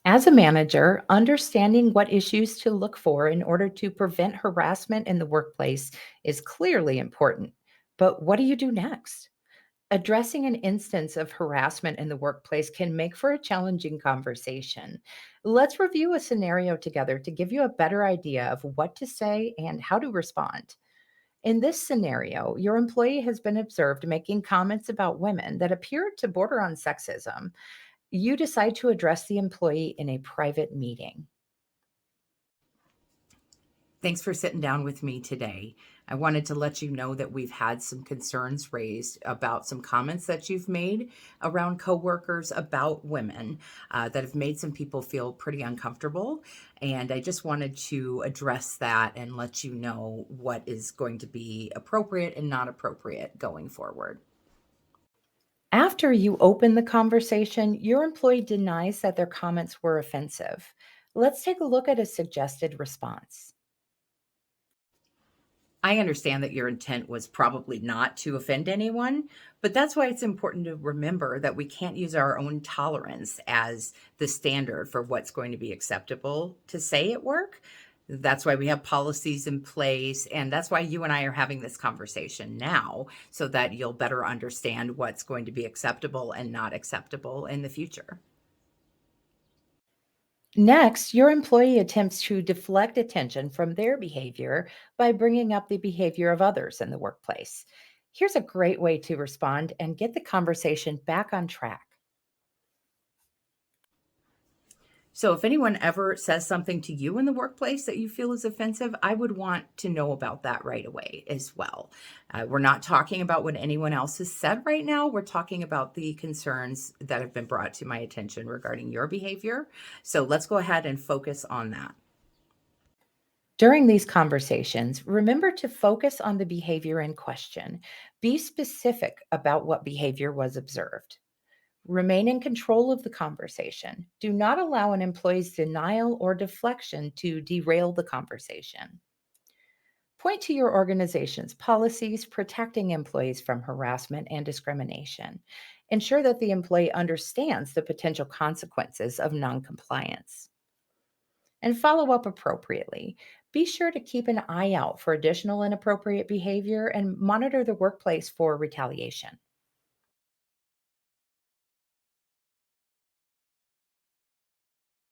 As a manager, understanding what issues to look for in order to prevent harassment in the workplace is clearly important. But what do you do next? Addressing an instance of harassment in the workplace can make for a challenging conversation. Let's review a scenario together to give you a better idea of what to say and how to respond. In this scenario, your employee has been observed making comments about women that appear to border on sexism. You decide to address the employee in a private meeting. Thanks for sitting down with me today. I wanted to let you know that we've had some concerns raised about some comments that you've made around coworkers about women that have made some people feel pretty uncomfortable. And I just wanted to address that and let you know what is going to be appropriate and not appropriate going forward. After you open the conversation, your employee denies that their comments were offensive. Let's take a look at a suggested response. I understand that your intent was probably not to offend anyone, but that's why it's important to remember that we can't use our own tolerance as the standard for what's going to be acceptable to say at work. That's why we have policies in place. And that's why you and I are having this conversation now, so that you'll better understand what's going to be acceptable and not acceptable in the future. Next, your employee attempts to deflect attention from their behavior by bringing up the behavior of others in the workplace. Here's a great way to respond and get the conversation back on track. So if anyone ever says something to you in the workplace that you feel is offensive, I would want to know about that right away as well. We're not talking about what anyone else has said right now. We're talking about the concerns that have been brought to my attention regarding your behavior. So let's go ahead and focus on that. During these conversations, remember to focus on the behavior in question. Be specific about what behavior was observed. Remain in control of the conversation. Do not allow an employee's denial or deflection to derail the conversation. Point to your organization's policies protecting employees from harassment and discrimination. Ensure that the employee understands the potential consequences of noncompliance. And follow up appropriately. Be sure to keep an eye out for additional inappropriate behavior and monitor the workplace for retaliation.